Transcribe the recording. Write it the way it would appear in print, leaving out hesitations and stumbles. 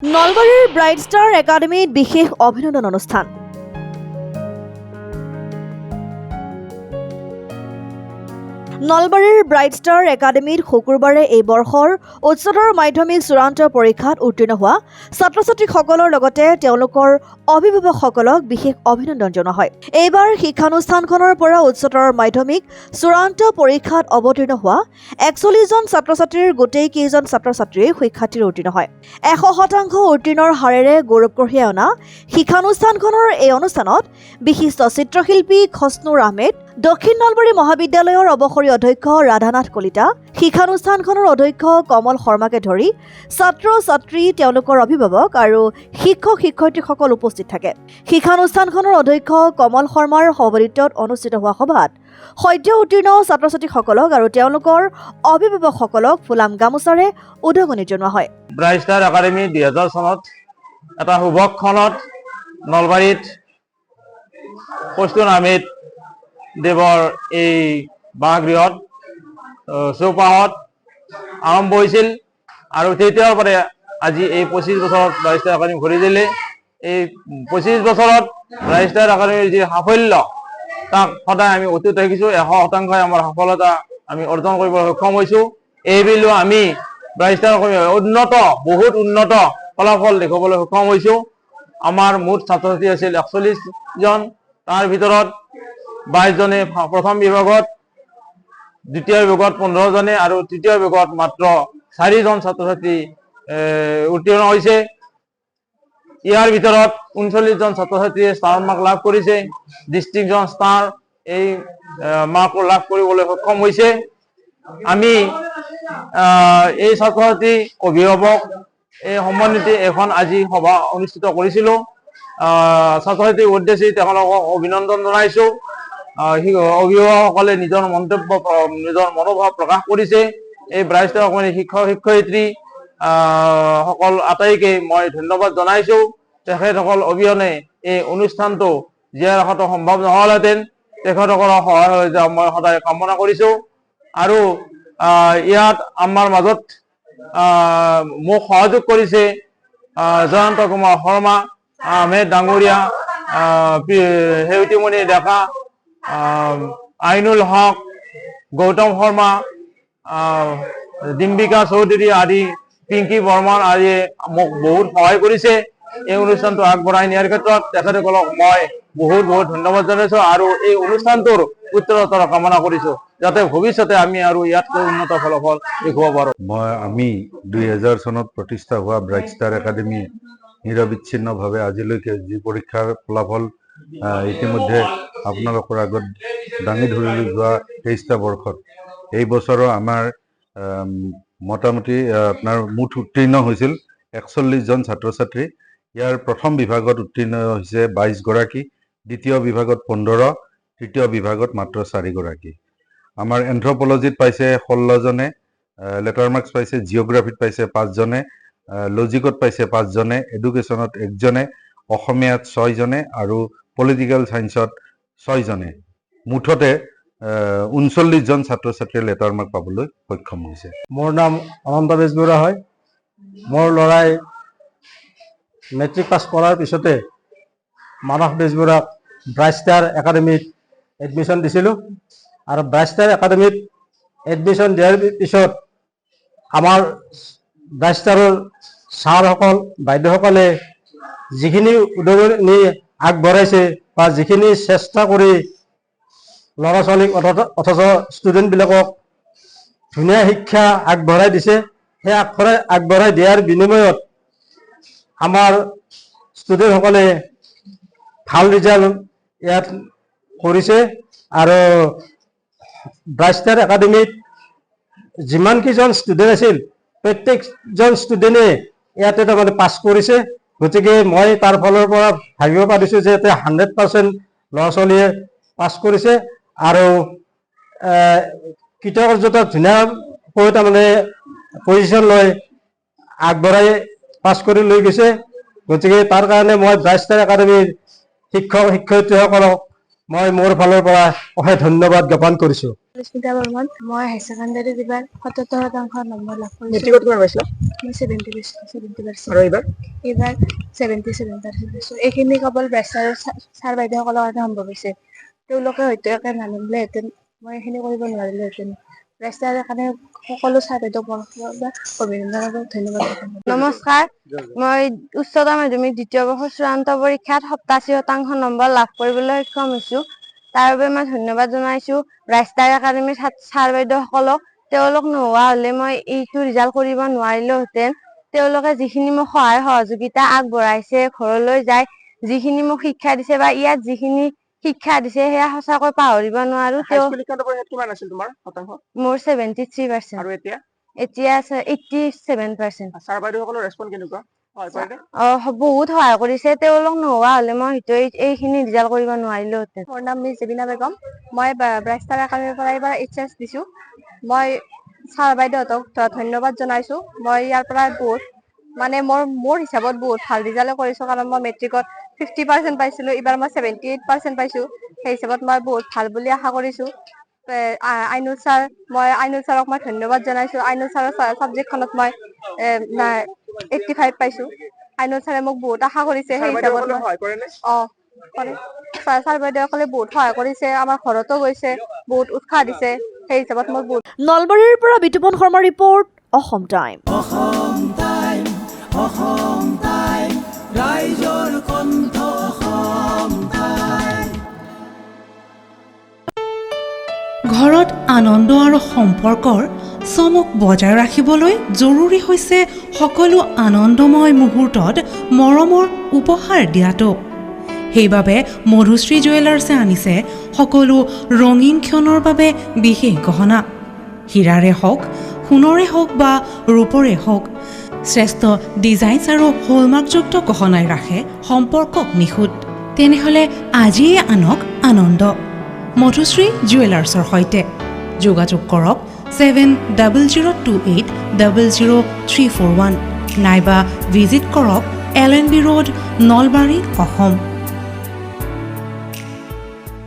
নলবাৰীৰ bright star একাডেমীত বিশেষ অভিনন্দন অনুষ্ঠান। নলবাৰীৰ ব্ৰাইট ষ্টাৰ একাডেমীত শুকুৰবাৰে এই বৰ্ষৰ উচ্চতৰ মাধ্যমিক চূড়ান্ত পৰীক্ষাত উত্তীৰ্ণ হোৱা ছাত্ৰ ছাত্ৰীসকলৰ লগতে তেওঁলোকৰ অভিভাৱকসকলক বিশেষ অভিনন্দন জনোৱা হয়। এইবাৰ শিক্ষানুষ্ঠানখনৰ পৰা উচ্চতৰ মাধ্যমিক চূড়ান্ত পৰীক্ষাত অৱতীৰ্ণ হোৱা ৪১ জন ছাত্ৰ ছাত্ৰীৰ গোটেই কেইজন ছাত্ৰ ছাত্ৰীয়ে শিক্ষাৰ্থীৰে উত্তীৰ্ণ হয়। ১০০% উত্তীৰ্ণৰ হাৰেৰে গৌৰৱ কঢ়িয়াই অনা শিক্ষানুষ্ঠানখনৰ এই অনুষ্ঠানত বিশিষ্ট চিত্ৰশিল্পী খছনুৰ আহমেদ, দক্ষিণ নলবাৰী মহাবিদ্যালয়ৰ অৱসৰী অধ্যক্ষ ৰাধানাথ কলিতা, শিক্ষানুষ্ঠানখনৰ অধ্যক্ষ কমল শৰ্মাকে ধৰি ছাত্ৰ ছাত্ৰী, তেওঁলোকৰ অভিভাৱক আৰু শিক্ষক শিক্ষয়িত্ৰীসকল উপস্থিত থাকে। শিক্ষানুষ্ঠানখনৰ অধ্যক্ষ কমল শৰ্মাৰ সভাপতিত্বত অনুষ্ঠিত হোৱা সভাত সদ্য উত্তীৰ্ণ ছাত্ৰ ছাত্ৰীসকলক আৰু তেওঁলোকৰ অভিভাৱকসকলক ফুলাম গামোচাৰে উদগনি জনোৱা হয়। ব্ৰাইট ষ্টাৰ একাডেমী ২০০০ চনত এটা শুভক্ষণত নলবাৰীত খছনুৰ আহমেদ দেৱৰ এই বাসগৃহত চৌপাহত আৰম্ভ হৈছিল আৰু তেতিয়াৰ পৰা আজি এই ২৫ বছৰত ব্ৰাইট ষ্টাৰ একাডেমী ভৰি দিলে। এই ২৫ বছৰত ব্ৰাইট ষ্টাৰ একাডেমীৰ যি সাফল্য তাক সদায় আমি অটুট ৰাখিছোঁ। ১০০% আমাৰ সফলতা আমি অৰ্জন কৰিবলৈ সক্ষম হৈছোঁ। এইবেলিও আমি ব্ৰাইট ষ্টাৰ বহুত উন্নত ফলাফল দেখুৱাবলৈ সক্ষম হৈছোঁ। আমাৰ মুঠ ছাত্ৰ ছাত্ৰী আছিল ৪১ জন, তাৰ ভিতৰত ২২ জনে প্ৰথম বিভাগত, দ্বিতীয় বিভাগত ১৫ জনে আৰু তৃতীয় বিভাগত মাত্ৰ ৪ জন ছাত্ৰ ছাত্ৰী উত্তীৰ্ণ হৈছে। ইয়াৰ ভিতৰত ৩৯ জন ছাত্ৰ ছাত্ৰীয়ে ষ্টাৰ মাৰ্ক লাভ কৰিছে। ডিষ্টিংশ্যন ষ্টাৰ এই মাৰ্ক লাভ কৰিবলৈ সক্ষম হৈছে। আমি এই ছাত্ৰ ছাত্ৰী অভিভাৱক এই সম্বন্ধিত এখন আজি সভা অনুষ্ঠিত কৰিছিলোঁ। ছাত্ৰ ছাত্ৰীৰ উদ্দেশ্যে তেওঁলোকক অভিনন্দন জনাইছোঁ। অভিভাৱকসকলে নিজৰ মন্তব্য, নিজৰ মনোভাৱ প্ৰকাশ কৰিছে। এই ব্ৰাইট ষ্টাৰ একাডেমীৰ শিক্ষক শিক্ষয়িত্ৰী সকল আটাইকে মই ধন্যবাদ জনাইছোঁ। তেখেতসকল অবিহনে এই অনুষ্ঠানটো জীয়াই ৰখাটো সম্ভৱ নহ'লহেঁতেন। তেখেতসকলৰ সহায় সহযোগিতা মই সদায় কামনা কৰিছোঁ। আৰু ইয়াত আমাৰ মাজত মোক সহযোগ কৰিছে জয়ন্ত কুমাৰ শৰ্মা, আহমেদ ডাঙৰীয়া, সেউতিমণি ডেকা, আইনুল হক, গৌতম শৰ্মা, ডিম্বিকা চৌধুৰী আদি, পিংকি বৰ্মন আদিয়ে মোক বহুত সহায় কৰিছে এই অনুষ্ঠানটো আগবঢ়াই নিয়াৰ ক্ষেত্ৰত। তেখেতসকলক মই বহুত ধন্যবাদ জনাইছোঁ আৰু এই অনুষ্ঠানটোৰ উত্তৰোত্তৰ কামনা কৰিছোঁ যাতে ভৱিষ্যতে আমি আৰু ইয়াতকৈ উন্নত ফলাফল দেখুৱাব পাৰোঁ। আমি ২০০০ চনত প্ৰতিষ্ঠা হোৱা ব্ৰাইট ষ্টাৰ একাডেমী নিৰবিচ্ছিন্নভাৱে আজিলৈকে যি পৰীক্ষাৰ ফলাফল ইতিমধ্যে আপোনালোকৰ আগত দাঙি ধৰিলৈ যোৱা ২৩টা বৰ্ষত এই বছৰো আমাৰ মোটামুটি আপোনাৰ মুঠ উত্তীৰ্ণ হৈছিল ৪১ জন ছাত্ৰ ছাত্ৰী। ইয়াৰ প্ৰথম বিভাগত উত্তীৰ্ণ হৈছে ২২ গৰাকী, দ্বিতীয় বিভাগত ১৫, তৃতীয় বিভাগত মাত্ৰ ৪ গৰাকী। আমাৰ এন্থ্ৰপলজিত পাইছে ১৬ জনে, লেটাৰ মাৰ্কছ পাইছে, জিঅ'গ্ৰাফিত পাইছে ৫ জনে, লজিকত পাইছে ৫ জনে, এডুকেশ্যনত ১ জনে, অসমীয়াত ৬ জনে আৰু পলিটিকেল ছায়েন্সত ৬ জনে। মুঠতে ৩৯ জন ছাত্ৰ ছাত্ৰীয়ে লেটাৰ মাৰ্ক পাবলৈ সক্ষম হৈছে। মোৰ নাম অনন্ত বেজবৰুৱা হয়। মোৰ ল'ৰাই মেট্ৰিক পাছ কৰাৰ পিছতে মানস বেজবৰুৱাক ব্ৰাইট ষ্টাৰ একাডেমীত এডমিশ্যন দিছিলোঁ আৰু ব্ৰাইট ষ্টাৰ একাডেমীত এডমিশ্যন দিয়াৰ পিছত আমাৰ ব্ৰাইট ষ্টাৰৰ ছাৰসকল, বাইদেউসকলে যিখিনি উদগনি আগবঢ়াইছে বা যিখিনি চেষ্টা কৰি ল'ৰা ছোৱালীক অথচ ষ্টুডেণ্টবিলাকক ধুনীয়া শিক্ষা আগবঢ়াই দিছে, সেই আগবঢ়াই দিয়াৰ বিনিময়ত আমাৰ ষ্টুডেণ্টসকলে ভাল ৰিজাল্ট ইয়াত কৰিছে। আৰু ব্ৰাইট ষ্টাৰ একাডেমীত যিমানকেইজন ষ্টুডেণ্ট আছিল প্ৰত্যেকজন ষ্টুডেণ্টে ইয়াতে তাৰমানে পাছ কৰিছে। গতিকে মই তাৰ ফালৰ পৰা ভাবিব পাৰিছোঁ যে ইয়াতে 100% ল'ৰা ছোৱালীয়ে পাছ কৰিছে আৰু কৃতকাৰ্যতা ধুনীয়াকৈ তাৰমানে পজিশ্যন লৈ আগবঢ়াই পাছ কৰি লৈ গৈছে। গতিকে তাৰ কাৰণে মই ব্ৰাইট ষ্টাৰ একাডেমীৰ শিক্ষক শিক্ষয়িত্ৰীসকলক মই মোৰ ফালৰ পৰা অশেষ ধন্যবাদ জ্ঞাপন কৰিছোঁ। ৰশ্মিতা বৰ্মন। মই হাই ছেকেণ্ডাৰী দিবাৰ ৭৭% নম্বৰ লাভ কৰিছোঁ। মেট্ৰিকত কিমান পাইছিলা? মই 70%। আৰু এইবাৰ এইবাৰ 77% পাইছোঁ। এইখিনি কেৱল ব্ৰেচাৰৰ ছাৰ বাইদেউসকলৰ কাৰণে সম্ভৱ হৈছে। তেওঁলোকে হয়তো একে নানিলেহেঁতেন, মই এইখিনি কৰিব নোৱাৰিলোহেঁতেন। ব্ৰেচাৰৰ কাৰণে সকলো ছাৰ বাইদেউক অভিনন্দন আৰু ধন্যবাদ। নমস্কাৰ, মই উচ্চতৰ মাধ্যমিক দ্বিতীয় বৰ্ষৰ চূড়ান্ত পৰীক্ষাত 87% নম্বৰ লাভ কৰিবলৈ সক্ষম হৈছোঁ। তাৰ বাবে মই ধন্যবাদ জনাইছোঁ ব্ৰাইষ্টাৰ একাডেমীৰ ছাৰ বাইদেউসকলক। তেওঁলোক নোহোৱা হ'লে মই এইটো ৰিজাল্ট কৰিব নোৱাৰিলোহেঁতেন। তেওঁলোকে যিখিনি মোক সহায় সহযোগিতা আগবঢ়াইছে, ঘৰলৈ যায় যিখিনি মোক শিক্ষা দিছে বা ইয়াত যিখিনি শিক্ষা দিছে সেয়া সঁচাকৈ পাহৰিব নোৱাৰো। কিমান আছিল তোমাৰ শতাংশ? মোৰ 73%। আৰু এতিয়া 87%। ছাৰ বাইদেউসকলৰ ৰেছপন্স কেনেকুৱা? বহুত সহায় কৰিছে। তেওঁলোক নোহোৱা হ'লে মই হয়তো এইখিনি ৰিজাল্ট কৰিব নোৱাৰিলোহেঁতেন। মোৰ নাম মিছ জেবিনা বেগম। মই ব্ৰাইষ্টাৰ একাডেমীৰ পৰা এইবাৰ HS দিছোঁ। মই ছাৰ বাইদেউহঁতক ধন্যবাদ জনাইছোঁ। মই ইয়াৰ পৰা বহুত মোৰ হিচাপত বহুত ভাল ৰিজাল্ট কৰিছোঁ, কাৰণ মই মেট্ৰিকত 50% পাইছিলোঁ। এইবাৰ মই 78% পাইছোঁ। সেই হিচাপত মই বহুত ভাল বুলি আশা কৰিছোঁ। আইনুল ছাৰক মই ধন্যবাদ জনাইছোঁ। আইনুল ছাৰৰ ছাবজেক্টখনত মই 85 পাইছোঁ। আইনুল ছাৰে মোক বহুত আশা কৰিছে। সেই হিচাপত কৰে। ছাৰ বাইদেউসকলে বহুত সহায় কৰিছে, আমাৰ ঘৰতো গৈছে, বহুত উৎসাহ দিছে। সেই হিচাপত মোৰ বহুত। নলবাৰীৰ পৰা বিতুপন শৰ্মাৰ ৰিপৰ্ট, অসম টাইম। ৰাইজৰ কণ্ঠ অসম টাইম। ঘৰত আনন্দ আৰু সম্পৰ্কৰ চমক বজাই ৰাখিবলৈ জৰুৰী হৈছে সকলো আনন্দময় মুহূৰ্তত মৰমৰ উপহাৰ দিয়াটো। সেইবাবে মধুশ্ৰী জুৱেলাৰ্ছে আনিছে সকলো ৰঙীন ক্ষণৰ বাবে বিশেষ গহনা। হীৰাৰে হওক, সোণৰে হওক বা ৰূপৰে হওক, শ্ৰেষ্ঠ ডিজাইনছ আৰু হলমাৰ্কযুক্ত গহনাই ৰাখে সম্পৰ্কক নিখুঁত। তেনেহ'লে আজিয়ে আনক আনন্দ মধুশ্ৰী জুৱেলাৰ্ছৰ সৈতে। যোগাযোগ কৰক 7028000341 নাইবা ভিজিট কৰক LNB ৰোড, নলবাৰী, অসম।